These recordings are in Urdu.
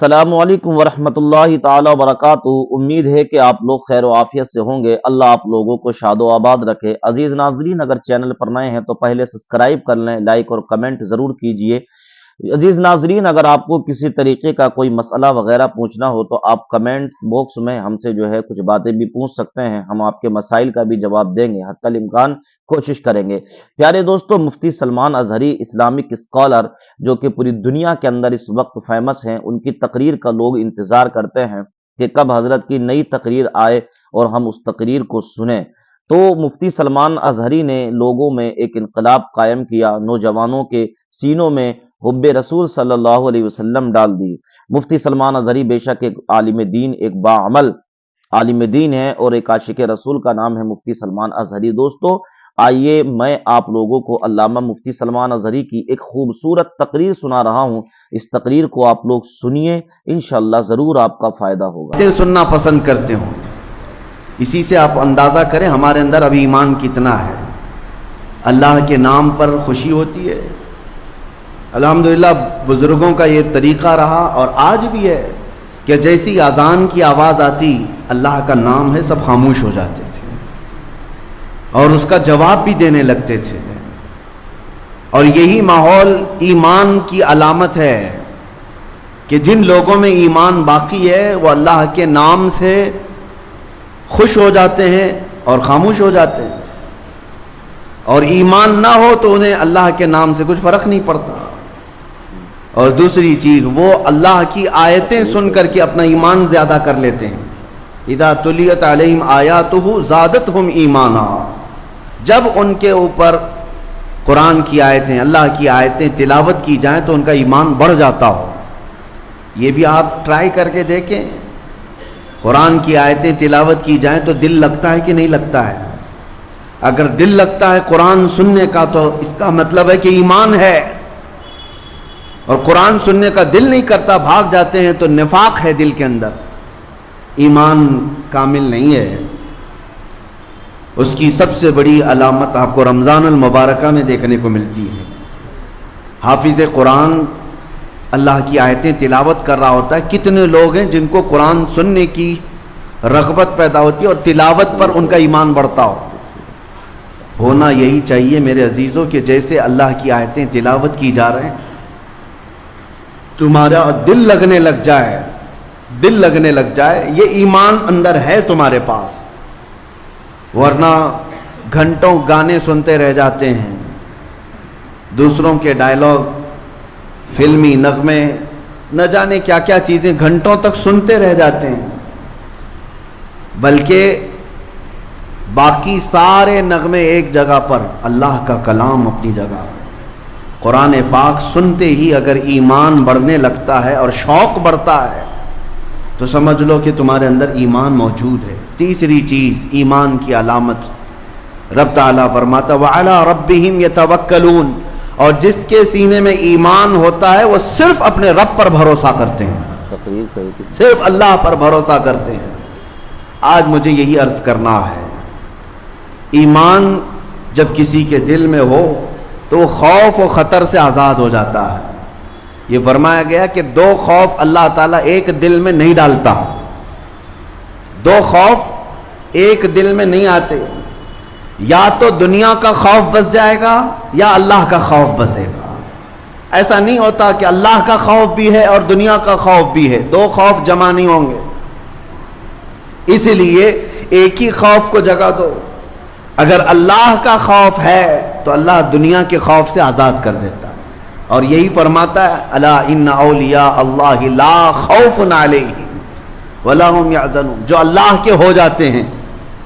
السلام علیکم ورحمۃ اللہ تعالی وبرکاتہ۔ امید ہے کہ آپ لوگ خیر و عافیت سے ہوں گے۔ اللہ آپ لوگوں کو شاد و آباد رکھے۔ عزیز ناظرین، اگر چینل پر نئے ہیں تو پہلے سبسکرائب کر لیں، لائک اور کمنٹ ضرور کیجئے۔ عزیز ناظرین، اگر آپ کو کسی طریقے کا کوئی مسئلہ وغیرہ پوچھنا ہو تو آپ کمنٹ باکس میں ہم سے کچھ باتیں بھی پوچھ سکتے ہیں۔ ہم آپ کے مسائل کا بھی جواب دیں گے، حتی الامکان کوشش کریں گے۔ پیارے دوستو، مفتی سلمان اظہری اسلامک اسکالر جو کہ پوری دنیا کے اندر اس وقت فیمس ہیں، ان کی تقریر کا لوگ انتظار کرتے ہیں کہ کب حضرت کی نئی تقریر آئے اور ہم اس تقریر کو سنیں۔ تو مفتی سلمان اظہری نے لوگوں میں ایک انقلاب قائم کیا، نوجوانوں کے سینوں میں حب رسول صلی اللہ علیہ وسلم ڈال دی۔ مفتی سلمان اظہری بے شک ایک عالم دین، ایک باعمل عالم دین ہے اور ایک عاشق رسول کا نام ہے مفتی سلمان اظہری۔ دوستو، آئیے میں آپ لوگوں کو علامہ مفتی سلمان اظہری کی ایک خوبصورت تقریر سنا رہا ہوں۔ اس تقریر کو آپ لوگ سنیے، انشاءاللہ ضرور آپ کا فائدہ ہوگا۔ سننا پسند کرتے ہوں، اسی سے آپ اندازہ کریں ہمارے اندر ابھی ایمان کتنا ہے۔ اللہ کے نام پر خوشی ہوتی ہے۔ الحمدللہ بزرگوں کا یہ طریقہ رہا اور آج بھی ہے کہ جیسی اذان کی آواز آتی، اللہ کا نام ہے، سب خاموش ہو جاتے تھے اور اس کا جواب بھی دینے لگتے تھے۔ اور یہی ماحول ایمان کی علامت ہے کہ جن لوگوں میں ایمان باقی ہے وہ اللہ کے نام سے خوش ہو جاتے ہیں اور خاموش ہو جاتے ہیں، اور ایمان نہ ہو تو انہیں اللہ کے نام سے کچھ فرق نہیں پڑتا۔ اور دوسری چیز، وہ اللہ کی آیتیں سن کر کے اپنا ایمان زیادہ کر لیتے ہیں۔ اذا تلیت علیہم آیاتہ زادتہم ایمانا، جب ان کے اوپر قرآن کی آیتیں، اللہ کی آیتیں تلاوت کی جائیں تو ان کا ایمان بڑھ جاتا ہو۔ یہ بھی آپ ٹرائی کر کے دیکھیں، قرآن کی آیتیں تلاوت کی جائیں تو دل لگتا ہے کہ نہیں لگتا ہے؟ اگر دل لگتا ہے قرآن سننے کا تو اس کا مطلب ہے کہ ایمان ہے، اور قرآن سننے کا دل نہیں کرتا، بھاگ جاتے ہیں، تو نفاق ہے دل کے اندر، ایمان کامل نہیں ہے۔ اس کی سب سے بڑی علامت آپ کو رمضان المبارکہ میں دیکھنے کو ملتی ہے۔ حافظ قرآن اللہ کی آیتیں تلاوت کر رہا ہوتا ہے، کتنے لوگ ہیں جن کو قرآن سننے کی رغبت پیدا ہوتی ہے اور تلاوت پر ان کا ایمان بڑھتا ہو۔ ہونا یہی چاہیے میرے عزیزوں کہ جیسے اللہ کی آیتیں تلاوت کی جا رہے ہیں تمہارا دل لگنے لگ جائے، دل لگنے لگ جائے، یہ ایمان اندر ہے تمہارے پاس، ورنہ گھنٹوں گانے سنتے رہ جاتے ہیں، دوسروں کے ڈائلاگ، فلمی نغمے، نہ جانے کیا کیا چیزیں گھنٹوں تک سنتے رہ جاتے ہیں، بلکہ باقی سارے نغمے ایک جگہ پر، اللہ کا کلام اپنی جگہ، قرآن پاک سنتے ہی اگر ایمان بڑھنے لگتا ہے اور شوق بڑھتا ہے تو سمجھ لو کہ تمہارے اندر ایمان موجود ہے۔ تیسری چیز ایمان کی علامت، رب تعالیٰ فرماتا وَعَلَىٰ رَبِّهِمْ يَتَوَكَّلُونَ، اور جس کے سینے میں ایمان ہوتا ہے وہ صرف اپنے رب پر بھروسہ کرتے ہیں، صرف اللہ پر بھروسہ کرتے ہیں۔ آج مجھے یہی عرض کرنا ہے، ایمان جب کسی کے دل میں ہو تو وہ خوف و خطر سے آزاد ہو جاتا ہے۔ یہ فرمایا گیا کہ دو خوف اللہ تعالیٰ ایک دل میں نہیں ڈالتا، دو خوف ایک دل میں نہیں آتے، یا تو دنیا کا خوف بس جائے گا یا اللہ کا خوف بسے گا۔ ایسا نہیں ہوتا کہ اللہ کا خوف بھی ہے اور دنیا کا خوف بھی ہے، دو خوف جمع نہیں ہوں گے۔ اسی لیے ایک ہی خوف کو جگہ دو۔ اگر اللہ کا خوف ہے تو اللہ دنیا کے خوف سے آزاد کر دیتا ہے، اور یہی فرماتا ہے الا ان اولیاء اللہ لا خوف علیہم ولا هم يحزنون، جو اللہ کے ہو جاتے ہیں،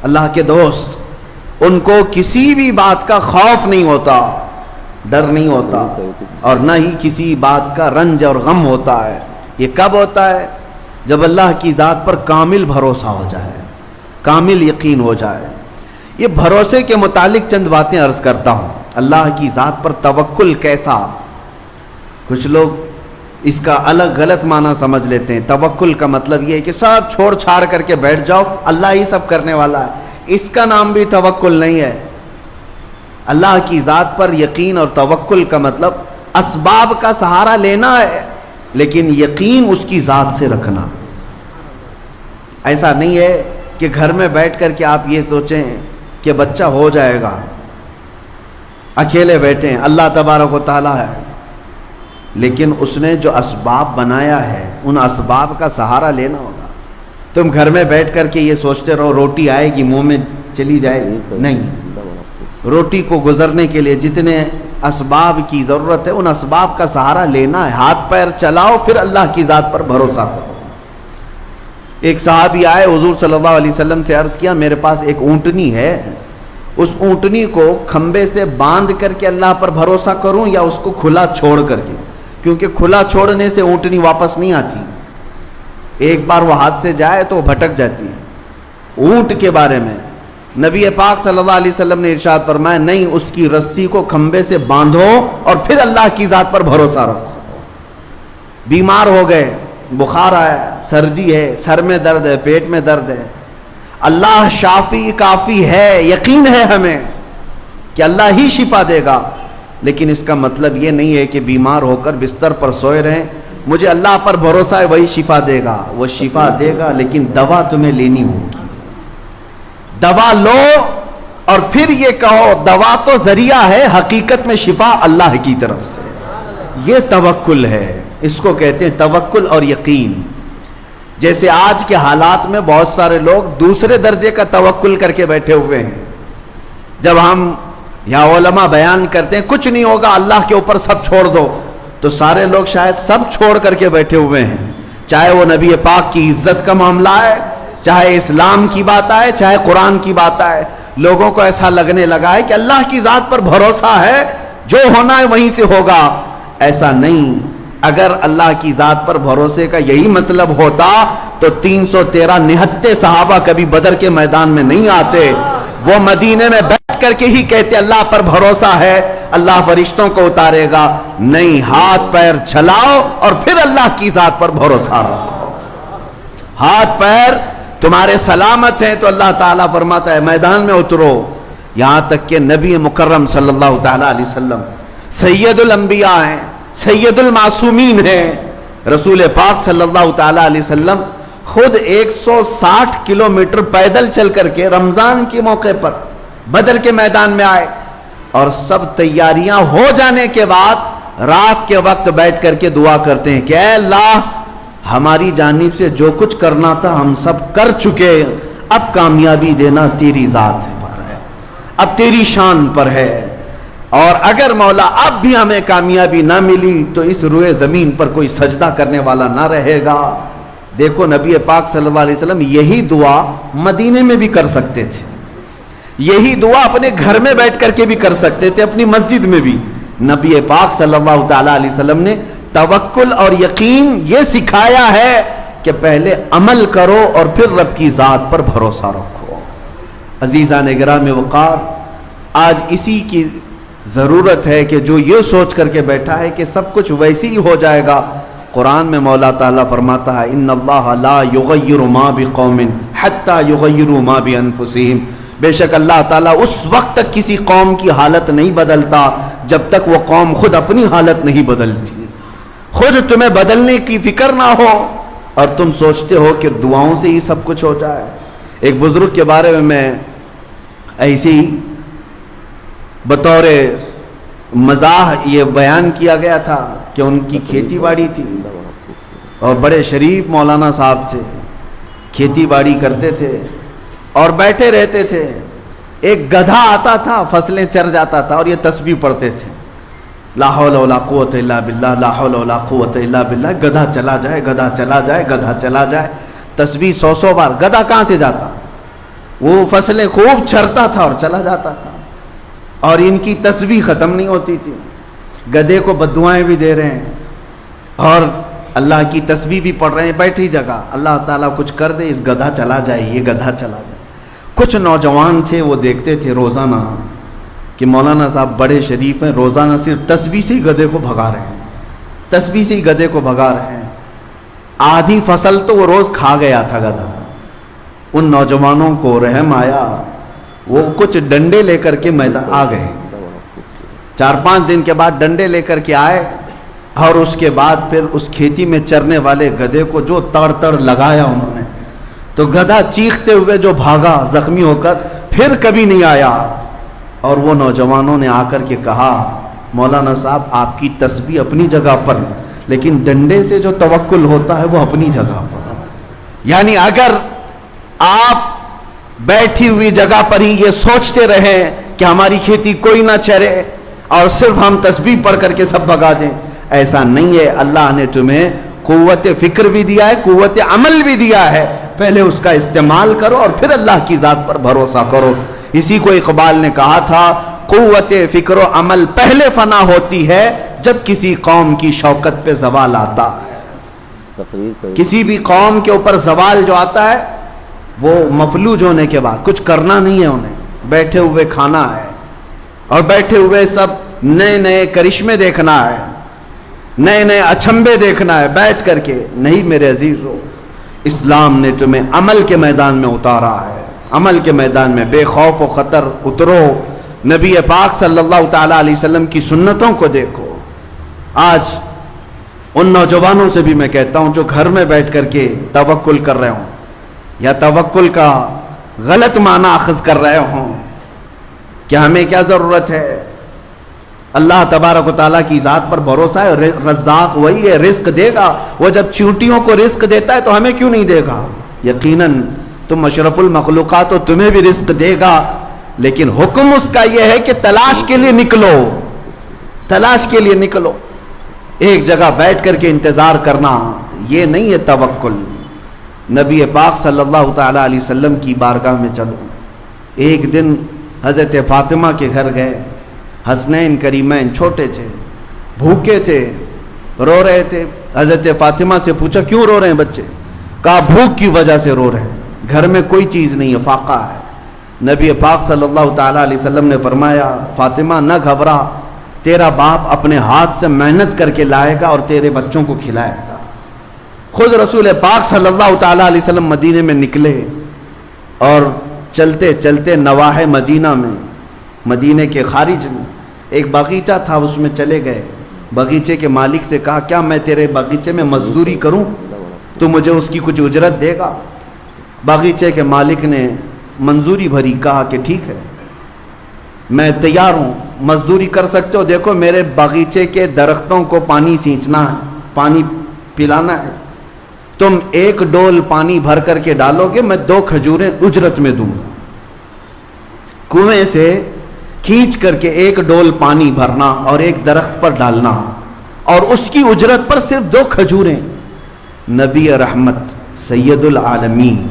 اللہ کے دوست، ان کو کسی بھی بات کا خوف نہیں ہوتا، ڈر نہیں ہوتا، اور نہ ہی کسی بات کا رنج اور غم ہوتا ہے۔ یہ کب ہوتا ہے؟ جب اللہ کی ذات پر کامل بھروسہ ہو جائے، کامل یقین ہو جائے۔ یہ بھروسے کے متعلق چند باتیں عرض کرتا ہوں۔ اللہ کی ذات پر توکل کیسا؟ کچھ لوگ اس کا الگ غلط معنی سمجھ لیتے ہیں۔ توکل کا مطلب یہ ہے کہ سب چھوڑ چھاڑ کر کے بیٹھ جاؤ، اللہ ہی سب کرنے والا ہے، اس کا نام بھی توکل نہیں ہے۔ اللہ کی ذات پر یقین اور توکل کا مطلب اسباب کا سہارا لینا ہے، لیکن یقین اس کی ذات سے رکھنا. ایسا نہیں ہے کہ گھر میں بیٹھ کر کے آپ یہ سوچیں کہ بچہ ہو جائے گا, اکیلے بیٹھے ہیں, اللہ تبارک و تعالیٰ ہے, لیکن اس نے جو اسباب بنایا ہے ان اسباب کا سہارا لینا ہوگا. تم گھر میں بیٹھ کر کے یہ سوچتے رہو روٹی آئے گی منہ میں چلی جائے گی, نہیں. روٹی کو گزرنے کے لیے جتنے اسباب کی ضرورت ہے ان اسباب کا سہارا لینا ہے. ہاتھ پیر چلاؤ, پھر اللہ کی ذات پر بھروسہ کرو. ایک صحابی آئے, حضور صلی اللہ علیہ وسلم سے عرض کیا میرے پاس ایک اونٹنی ہے, اس اونٹنی کو کھمبے سے باندھ کر کے اللہ پر بھروسہ کروں یا اس کو کھلا چھوڑ کر کے, کیونکہ کھلا چھوڑنے سے اونٹنی واپس نہیں آتی, ایک بار وہ ہاتھ سے جائے تو وہ بھٹک جاتی ہے. اونٹ کے بارے میں نبی پاک صلی اللہ علیہ وسلم نے ارشاد فرمایا نہیں, اس کی رسی کو کھمبے سے باندھو اور پھر اللہ کی ذات پر بھروسہ رکھو. بیمار ہو گئے, بخار آیا, سردی ہے, سر میں درد ہے, پیٹ میں درد ہے, اللہ شافی کافی ہے, یقین ہے ہمیں کہ اللہ ہی شفا دے گا, لیکن اس کا مطلب یہ نہیں ہے کہ بیمار ہو کر بستر پر سوئے رہیں. مجھے اللہ پر بھروسہ ہے وہی شفا دے گا, وہ شفا دے گا, لیکن دوا تمہیں لینی ہوگی. دوا لو اور پھر یہ کہو دوا تو ذریعہ ہے, حقیقت میں شفا اللہ کی طرف سے. یہ توکل ہے, اس کو کہتے ہیں توکل اور یقین. جیسے آج کے حالات میں بہت سارے لوگ دوسرے درجے کا توکل کر کے بیٹھے ہوئے ہیں. جب ہم یا علماء بیان کرتے ہیں کچھ نہیں ہوگا, اللہ کے اوپر سب چھوڑ دو, تو سارے لوگ شاید سب چھوڑ کر کے بیٹھے ہوئے ہیں. چاہے وہ نبی پاک کی عزت کا معاملہ ہے, چاہے اسلام کی بات آئے, چاہے قرآن کی بات آئے, لوگوں کو ایسا لگنے لگا ہے کہ اللہ کی ذات پر بھروسہ ہے, جو ہونا ہے وہیں سے ہوگا. ایسا نہیں. اگر اللہ کی ذات پر بھروسے کا یہی مطلب ہوتا تو 313 نہتے صحابہ کبھی بدر کے میدان میں نہیں آتے. وہ مدینے میں بیٹھ کر کے ہی کہتے اللہ پر بھروسہ ہے, اللہ فرشتوں کو اتارے گا. نہیں, ہاتھ پیر چلاؤ اور پھر اللہ کی ذات پر بھروسہ رکھو. ہاتھ پیر تمہارے سلامت ہیں تو اللہ تعالیٰ فرماتا ہے میدان میں اترو. یہاں تک کہ نبی مکرم صلی اللہ تعالیٰ علیہ وسلم سید الانبیاء ہیں, سید المعصومین ہیں. رسول پاک صلی اللہ تعالیٰ علیہ وسلم خود 160 کلومیٹر پیدل چل کر کے رمضان کے موقع پر بدر کے میدان میں آئے, اور سب تیاریاں ہو جانے کے بعد رات کے وقت بیٹھ کر کے دعا کرتے ہیں کہ اے اللہ ہماری جانب سے جو کچھ کرنا تھا ہم سب کر چکے, اب کامیابی دینا تیری ذات پر ہے, اب تیری شان پر ہے, اور اگر مولا اب بھی ہمیں کامیابی نہ ملی تو اس روئے زمین پر کوئی سجدہ کرنے والا نہ رہے گا. دیکھو نبی پاک صلی اللہ علیہ وسلم یہی دعا مدینے میں بھی کر سکتے تھے, یہی دعا اپنے گھر میں بیٹھ کر کے بھی کر سکتے تھے, اپنی مسجد میں بھی. نبی پاک صلی اللہ تعالیٰ علیہ وسلم نے توکل اور یقین یہ سکھایا ہے کہ پہلے عمل کرو اور پھر رب کی ذات پر بھروسہ رکھو. عزیزان گرامی وقار, آج اسی کی ضرورت ہے کہ جو یہ سوچ کر کے بیٹھا ہے کہ سب کچھ ویسی ہی ہو جائے گا. قرآن میں مولا تعالیٰ فرماتا ہے ان اللہ لا یغیر ما بقوم حتی یغیروا ما بانفسہم, بے شک اللہ تعالیٰ اس وقت تک کسی قوم کی حالت نہیں بدلتا جب تک وہ قوم خود اپنی حالت نہیں بدلتی. خود تمہیں بدلنے کی فکر نہ ہو اور تم سوچتے ہو کہ دعاؤں سے ہی سب کچھ ہو جائے. ایک بزرگ کے بارے میں ایسی بطور مزاح یہ بیان کیا گیا تھا کہ ان کی کھیتی باڑی تھی اور بڑے شریف مولانا صاحب تھے, کھیتی باڑی کرتے تھے اور بیٹھے رہتے تھے. ایک گدھا آتا تھا, فصلیں چر جاتا تھا اور یہ تسبیح پڑھتے تھے لا حول ولا قوت الا باللہ, لا حول ولا قوت الا باللہ. گدھا چلا جائے, گدھا چلا جائے, گدھا چلا جائے, تسبیح 100 بار. گدھا کہاں سے جاتا, وہ فصلیں خوب چرتا تھا اور چلا جاتا تھا, اور ان کی تسبیح ختم نہیں ہوتی تھی. گدھے کو بددعائیں بھی دے رہے ہیں اور اللہ کی تسبیح بھی پڑھ رہے ہیں بیٹھی جگہ. اللہ تعالیٰ کچھ کر دے, اس گدھا چلا جائے, یہ گدھا چلا جائے. کچھ نوجوان تھے وہ دیکھتے تھے روزانہ کہ مولانا صاحب بڑے شریف ہیں, روزانہ صرف تسبیح سے ہی گدھے کو بھگا رہے ہیں, تسبیح سے ہی گدھے کو بھگا رہے ہیں. آدھی فصل تو وہ روز کھا گیا تھا گدھا. ان نوجوانوں کو رحم آیا, وہ کچھ ڈنڈے لے کر کے میدان آ گئے. 4-5 دن کے بعد ڈنڈے لے کر کے آئے, اور اس کے بعد پھر اس کھیتی میں چرنے والے گدھے کو جو تڑ تڑ لگایا انہوں نے، تو گدھا چیختے ہوئے جو بھاگا زخمی ہو کر، پھر کبھی نہیں آیا۔ اور وہ نوجوانوں نے آ کر کے کہا مولانا صاحب آپ کی تسبیح اپنی جگہ پر، لیکن ڈنڈے سے جو توکل ہوتا ہے وہ اپنی جگہ پر۔ یعنی اگر آپ بیٹھی ہوئی جگہ پر ہی یہ سوچتے رہے کہ ہماری کھیتی کوئی نہ چرے اور صرف ہم تسبیح پڑھ کر کے سب بھگا دیں، ایسا نہیں ہے۔ اللہ نے تمہیں قوت فکر بھی دیا ہے، قوت عمل بھی دیا ہے، پہلے اس کا استعمال کرو اور پھر اللہ کی ذات پر بھروسہ کرو۔ اسی کو اقبال نے کہا تھا قوت فکر و عمل پہلے فنا ہوتی ہے جب کسی قوم کی شوکت پہ زوال آتا ہے۔ کسی بھی قوم کے اوپر زوال جو آتا ہے وہ مفلوج ہونے کے بعد کچھ کرنا نہیں ہے، انہیں بیٹھے ہوئے کھانا ہے اور بیٹھے ہوئے سب نئے نئے کرشمے دیکھنا ہے، نئے نئے اچھمبے دیکھنا ہے بیٹھ کر کے۔ نہیں میرے عزیزو، اسلام نے تمہیں عمل کے میدان میں اتارا ہے، عمل کے میدان میں بے خوف و خطر اترو۔ نبی پاک صلی اللہ تعالیٰ علیہ وسلم کی سنتوں کو دیکھو۔ آج ان نوجوانوں سے بھی میں کہتا ہوں جو گھر میں بیٹھ کر کے توکل کر رہے ہوں یا توکل کا غلط معنی اخذ کر رہے ہوں کہ ہمیں کیا ضرورت ہے، اللہ تبارک و تعالیٰ کی ذات پر بھروسہ ہے، رزاق وہی ہے، رزق دے گا۔ وہ جب چونٹیوں کو رزق دیتا ہے تو ہمیں کیوں نہیں دے گا؟ یقیناً تم اشرف المخلوقات ہو، تمہیں بھی رزق دے گا، لیکن حکم اس کا یہ ہے کہ تلاش کے لیے نکلو، تلاش کے لیے نکلو۔ ایک جگہ بیٹھ کر کے انتظار کرنا یہ نہیں ہے توکل۔ نبی پاک صلی اللہ تعالیٰ علیہ وسلم کی بارگاہ میں چلو۔ ایک دن حضرت فاطمہ کے گھر گئے، حسنین کریمین چھوٹے تھے، بھوکے تھے، رو رہے تھے۔ حضرت فاطمہ سے پوچھا کیوں رو رہے ہیں بچے؟ کہا بھوک کی وجہ سے رو رہے ہیں، گھر میں کوئی چیز نہیں ہے، فاقہ ہے۔ نبی پاک صلی اللہ تعالیٰ علیہ وسلم نے فرمایا فاطمہ نہ گھبرا، تیرا باپ اپنے ہاتھ سے محنت کر کے لائے گا اور تیرے بچوں کو کھلائے گا۔ خود رسول پاک صلی اللہ تعالیٰ علیہ وسلم مدینے میں نکلے اور چلتے چلتے نواحِ مدینہ میں، مدینے کے خارج میں ایک باغیچہ تھا، اس میں چلے گئے۔ باغیچے کے مالک سے کہا کیا میں تیرے باغیچے میں مزدوری کروں تو مجھے اس کی کچھ اجرت دے گا؟ باغیچے کے مالک نے منظوری بھری، کہا کہ ٹھیک ہے میں تیار ہوں، مزدوری کر سکتے ہو۔ دیکھو میرے باغیچے کے درختوں کو پانی سینچنا ہے، پانی پلانا ہے، تم ایک ڈول پانی بھر کر کے ڈالو گے، میں 2 کھجوریں اجرت میں دوں گا۔ کنویں سے کھینچ کر کے 1 ڈول پانی بھرنا اور ایک درخت پر ڈالنا اور اس کی اجرت پر صرف 2 کھجوریں۔ نبی رحمت سید العالمین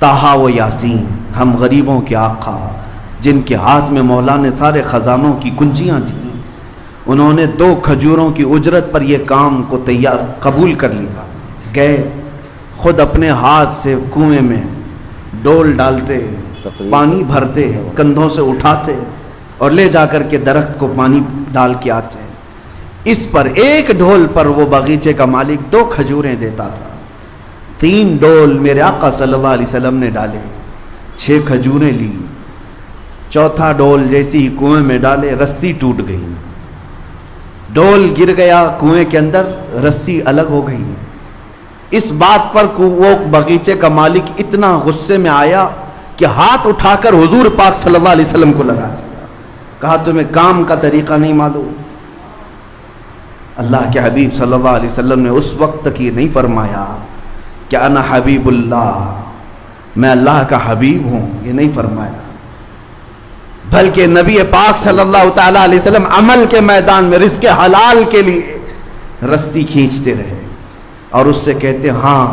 طٰہٰ و یاسین، ہم غریبوں کے آقا جن کے ہاتھ میں مولا نے سارے خزانوں کی کنجیاں تھیں، انہوں نے 2 کھجوروں کی اجرت پر یہ کام کو قبول کر لیا۔ گئے خود اپنے ہاتھ سے کنویں میں ڈول ڈالتے، پانی بھرتے، کندھوں سے اٹھاتے اور لے جا کر کے درخت کو پانی ڈال کے آتے۔ اس پر 1 ڈول پر وہ باغیچے کا مالک 2 کھجوریں دیتا تھا۔ 3 ڈول میرے آقا صلی اللہ علیہ وسلم نے ڈالے، 6 کھجوریں لی۔ چوتھا ڈول جیسی ہی کنویں میں ڈالے، رسی ٹوٹ گئی، ڈول گر گیا کنویں کے اندر، رسی الگ ہو گئی۔ اس بات پر وہ باغیچے کا مالک اتنا غصے میں آیا کہ ہاتھ اٹھا کر حضور پاک صلی اللہ علیہ وسلم کو لگا دیا، کہا تمہیں کام کا طریقہ نہیں معلوم؟ اللہ کے حبیب صلی اللہ علیہ وسلم نے اس وقت تک یہ نہیں فرمایا کہ انا حبیب اللہ، میں اللہ کا حبیب ہوں، یہ نہیں فرمایا، بلکہ نبی پاک صلی اللہ تعالیٰ علیہ وسلم عمل کے میدان میں رزق حلال کے لیے رسی کھینچتے رہے اور اس سے کہتے ہاں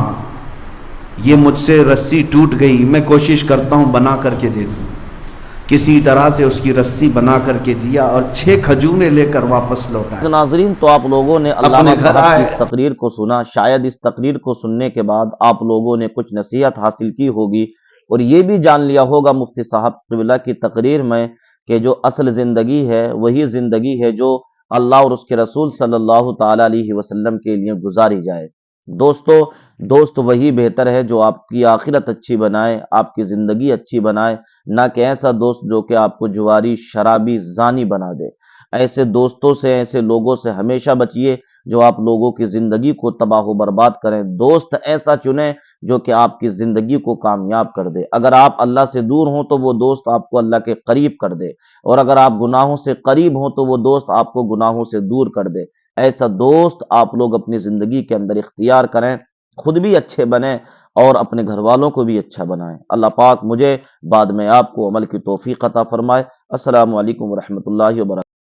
یہ مجھ سے رسی ٹوٹ گئی، میں کوشش کرتا ہوں بنا کر کے دے دوں۔ کسی طرح سے اس کی رسی بنا کر کے دیا اور 6 کھجوریں لے کر واپس لوٹا۔ ناظرین تو آپ لوگوں نے علامہ صاحب کی اس تقریر کو سنا، شاید اس تقریر کو سننے کے بعد آپ لوگوں نے کچھ نصیحت حاصل کی ہوگی اور یہ بھی جان لیا ہوگا مفتی صاحب قبلہ کی تقریر میں کہ جو اصل زندگی ہے وہی زندگی ہے جو اللہ اور اس کے رسول صلی اللہ تعالیٰ علیہ وسلم کے لیے گزاری جائے۔ دوست وہی بہتر ہے جو آپ کی آخرت اچھی بنائے، آپ کی زندگی اچھی بنائے، نہ کہ ایسا دوست جو کہ آپ کو جواری، شرابی، زانی بنا دے۔ ایسے دوستوں سے، ایسے لوگوں سے ہمیشہ بچیے جو آپ لوگوں کی زندگی کو تباہ و برباد کریں۔ دوست ایسا چنیں جو کہ آپ کی زندگی کو کامیاب کر دے۔ اگر آپ اللہ سے دور ہوں تو وہ دوست آپ کو اللہ کے قریب کر دے، اور اگر آپ گناہوں سے قریب ہوں تو وہ دوست آپ کو گناہوں سے دور کر دے۔ ایسا دوست آپ لوگ اپنی زندگی کے اندر اختیار کریں، خود بھی اچھے بنیں اور اپنے گھر والوں کو بھی اچھا بنائیں۔ اللہ پاک مجھے بعد میں آپ کو عمل کی توفیق عطا فرمائے۔ السلام علیکم ورحمۃ اللہ وبرکاتہ۔